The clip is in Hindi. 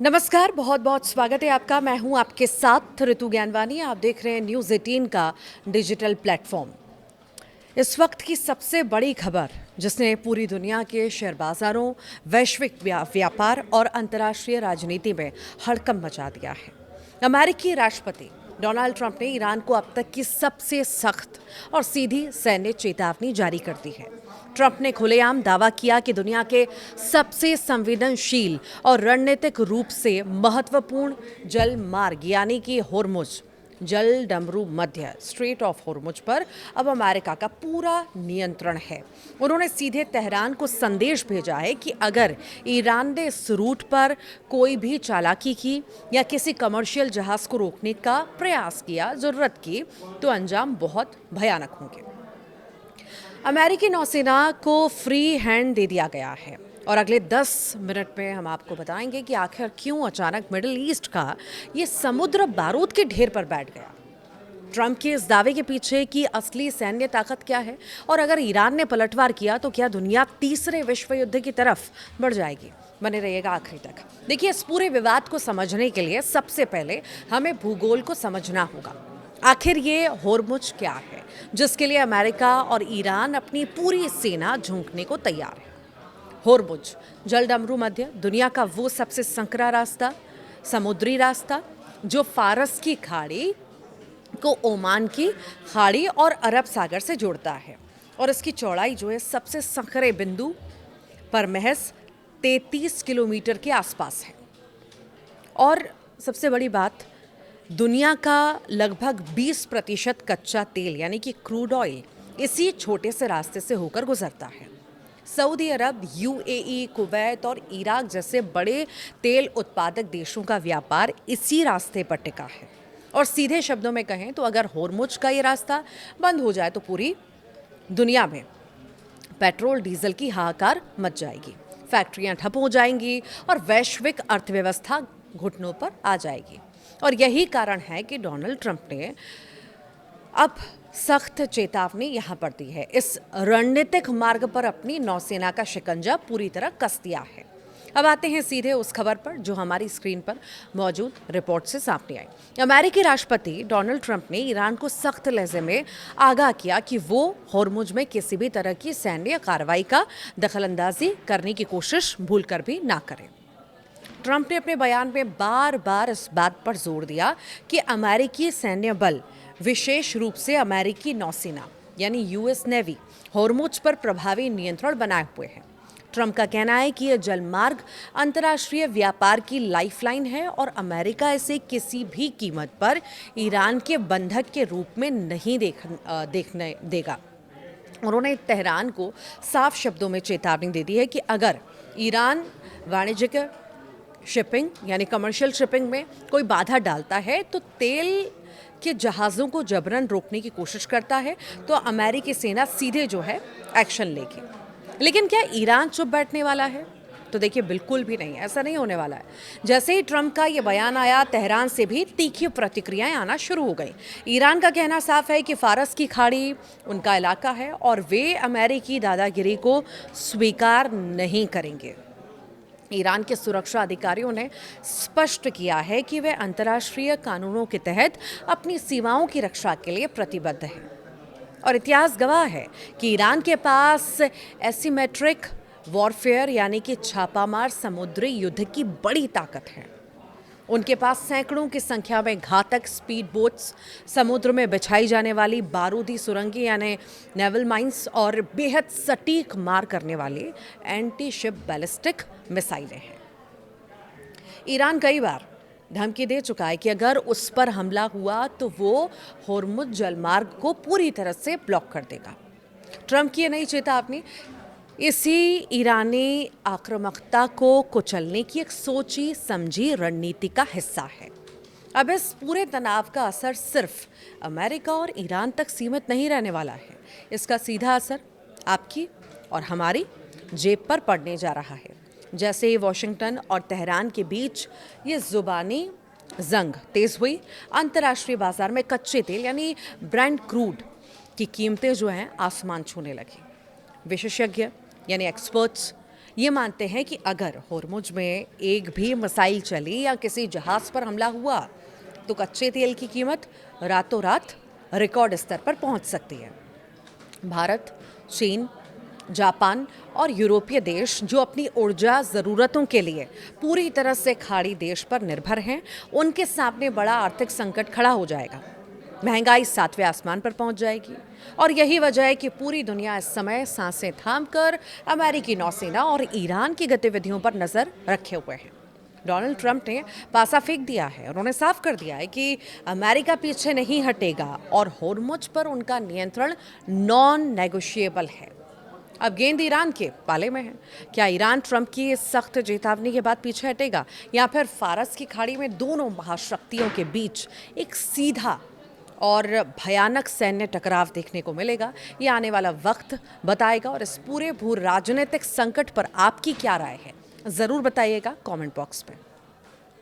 नमस्कार, बहुत बहुत स्वागत है आपका। मैं हूं आपके साथ ऋतु ज्ञानवानी। आप देख रहे हैं न्यूज़ 18 का डिजिटल प्लेटफॉर्म। इस वक्त की सबसे बड़ी खबर जिसने पूरी दुनिया के शेयर बाजारों, वैश्विक व्यापार और अंतर्राष्ट्रीय राजनीति में हड़कंप मचा दिया है। अमेरिकी राष्ट्रपति डोनाल्ड ट्रंप ने ईरान को अब तक की सबसे सख्त और सीधी सैन्य चेतावनी जारी कर दी है। ट्रंप ने खुलेआम दावा किया कि दुनिया के सबसे संवेदनशील और रणनीतिक रूप से महत्वपूर्ण जल मार्ग यानी कि होर्मुज जल डमरू मध्य स्ट्रेट ऑफ होर्मुज पर अब अमेरिका का पूरा नियंत्रण है। उन्होंने सीधे तेहरान को संदेश भेजा है कि अगर ईरान ने इस रूट पर कोई भी चालाकी की या किसी कमर्शियल जहाज को रोकने का प्रयास किया, जरूरत की, तो अंजाम बहुत भयानक होंगे। अमेरिकी नौसेना को फ्री हैंड दे दिया गया है और अगले 10 मिनट में हम आपको बताएंगे कि आखिर क्यों अचानक मिडिल ईस्ट का ये समुद्र बारूद के ढेर पर बैठ गया। ट्रंप के इस दावे के पीछे की असली सैन्य ताकत क्या है और अगर ईरान ने पलटवार किया तो क्या दुनिया तीसरे विश्व युद्ध की तरफ बढ़ जाएगी। बने रहिएगा आखिरी तक। देखिए, इस पूरे विवाद को समझने के लिए सबसे पहले हमें भूगोल को समझना होगा। आखिर ये होर्मुज क्या है जिसके लिए अमेरिका और ईरान अपनी पूरी सेना झोंकने को तैयार है। होर्मुज जलडमरू मध्य दुनिया का वो सबसे संकरा रास्ता, समुद्री रास्ता जो फारस की खाड़ी को ओमान की खाड़ी और अरब सागर से जोड़ता है और इसकी चौड़ाई जो है सबसे संकरे बिंदु पर महज 33 किलोमीटर के आसपास है। और सबसे बड़ी बात, दुनिया का लगभग 20% कच्चा तेल यानी कि क्रूड ऑयल इसी छोटे से रास्ते से होकर गुजरता है। सऊदी अरब, यूएई, कुवैत और इराक जैसे बड़े तेल उत्पादक देशों का व्यापार इसी रास्ते पर टिका है। और सीधे शब्दों में कहें तो अगर होर्मुज का ये रास्ता बंद हो जाए तो पूरी दुनिया में पेट्रोल डीजल की हाहाकार मच जाएगी, फैक्ट्रियां ठप हो जाएंगी और वैश्विक अर्थव्यवस्था घुटनों पर आ जाएगी। और यही कारण है कि डोनाल्ड ट्रंप ने अब सख्त चेतावनी यहां पर दी है। इस रणनीतिक मार्ग पर अपनी नौसेना का शिकंजा पूरी तरह कस दिया है। अब आते हैं सीधे उस खबर पर जो हमारी स्क्रीन पर मौजूद रिपोर्ट से सामने आई। अमेरिकी राष्ट्रपति डोनाल्ड ट्रंप ने ईरान को सख्त लहजे में आगाह किया कि वो होर्मुज में किसी भी तरह की सैन्य कार्रवाई का दखलंदाजी करने की कोशिश भूलकर भी ना करें। ट्रंप ने अपने बयान में बार बार इस बात पर जोर दिया कि अमेरिकी सैन्य बल, विशेष रूप से अमेरिकी नौसेना यानी यूएस नेवी, होर्मुज पर प्रभावी नियंत्रण बनाए हुए है। ट्रंप का कहना है कि यह जलमार्ग अंतर्राष्ट्रीय व्यापार की लाइफलाइन है और अमेरिका इसे किसी भी कीमत पर ईरान के बंधक के रूप में नहीं देखने देगा। उन्होंने तेहरान को साफ शब्दों में चेतावनी दे दी है कि अगर ईरान वाणिज्यिक शिपिंग यानी कमर्शियल शिपिंग में कोई बाधा डालता है तो तेल के जहाज़ों को जबरन रोकने की कोशिश करता है तो अमेरिकी सेना सीधे जो है एक्शन लेगी। लेकिन क्या ईरान चुप बैठने वाला है? तो देखिए, बिल्कुल भी नहीं, ऐसा नहीं होने वाला है। जैसे ही ट्रंप का ये बयान आया, तेहरान से भी तीखी प्रतिक्रियाएं आना शुरू हो गई। ईरान का कहना साफ है कि फारस की खाड़ी उनका इलाका है और वे अमेरिकी दादागिरी को स्वीकार नहीं करेंगे। ईरान के सुरक्षा अधिकारियों ने स्पष्ट किया है कि वे अंतर्राष्ट्रीय कानूनों के तहत अपनी सीमाओं की रक्षा के लिए प्रतिबद्ध हैं। और इतिहास गवाह है कि ईरान के पास एसिमेट्रिक वॉरफेयर यानी कि छापामार समुद्री युद्ध की बड़ी ताकत है। उनके पास सैकड़ों की संख्या में घातक स्पीड बोट्स, समुद्र में बिछाई जाने वाली बारूदी सुरंगें यानी नेवल माइंस और बेहद सटीक मार करने वाली एंटी शिप बैलिस्टिक मिसाइलें हैं। ईरान कई बार धमकी दे चुका है कि अगर उस पर हमला हुआ तो वो होर्मुज जलमार्ग को पूरी तरह से ब्लॉक कर देगा। ट्रंप की ये नई चेतावनी इसी ईरानी आक्रामकता को कुचलने की एक सोची समझी रणनीति का हिस्सा है। अब इस पूरे तनाव का असर सिर्फ अमेरिका और ईरान तक सीमित नहीं रहने वाला है। इसका सीधा असर आपकी और हमारी जेब पर पड़ने जा रहा है। जैसे ही वॉशिंगटन और तेहरान के बीच ये जुबानी जंग तेज हुई, अंतर्राष्ट्रीय बाजार में कच्चे तेल यानी ब्रेंट क्रूड की कीमतें जो हैं आसमान छूने लगी। विशेषज्ञ यानी एक्सपर्ट्स ये मानते हैं कि अगर होर्मुज में एक भी मिसाइल चली या किसी जहाज पर हमला हुआ तो कच्चे तेल की कीमत रातों रात रिकॉर्ड स्तर पर पहुंच सकती है। भारत, चीन, जापान और यूरोपीय देश जो अपनी ऊर्जा ज़रूरतों के लिए पूरी तरह से खाड़ी देश पर निर्भर हैं, उनके सामने बड़ा आर्थिक संकट खड़ा हो जाएगा। महंगाई 7वें आसमान पर पहुंच जाएगी और यही वजह है कि पूरी दुनिया इस समय सांसें थामकर अमेरिकी नौसेना और ईरान की गतिविधियों पर नज़र रखे हुए हैं। डोनाल्ड ट्रंप ने पासा फेंक दिया है। उन्होंने साफ कर दिया है कि अमेरिका पीछे नहीं हटेगा और होर्मुज पर उनका नियंत्रण नॉन नेगोशिएबल है। अब गेंद ईरान के पाले में है। क्या ईरान ट्रंप की इस सख्त चेतावनी के बाद पीछे हटेगा या फिर फारस की खाड़ी में दोनों महाशक्तियों के बीच एक सीधा और भयानक सैन्य टकराव देखने को मिलेगा? ये आने वाला वक्त बताएगा। और इस पूरे भू राजनीतिक संकट पर आपकी क्या राय है, ज़रूर बताइएगा कमेंट बॉक्स में।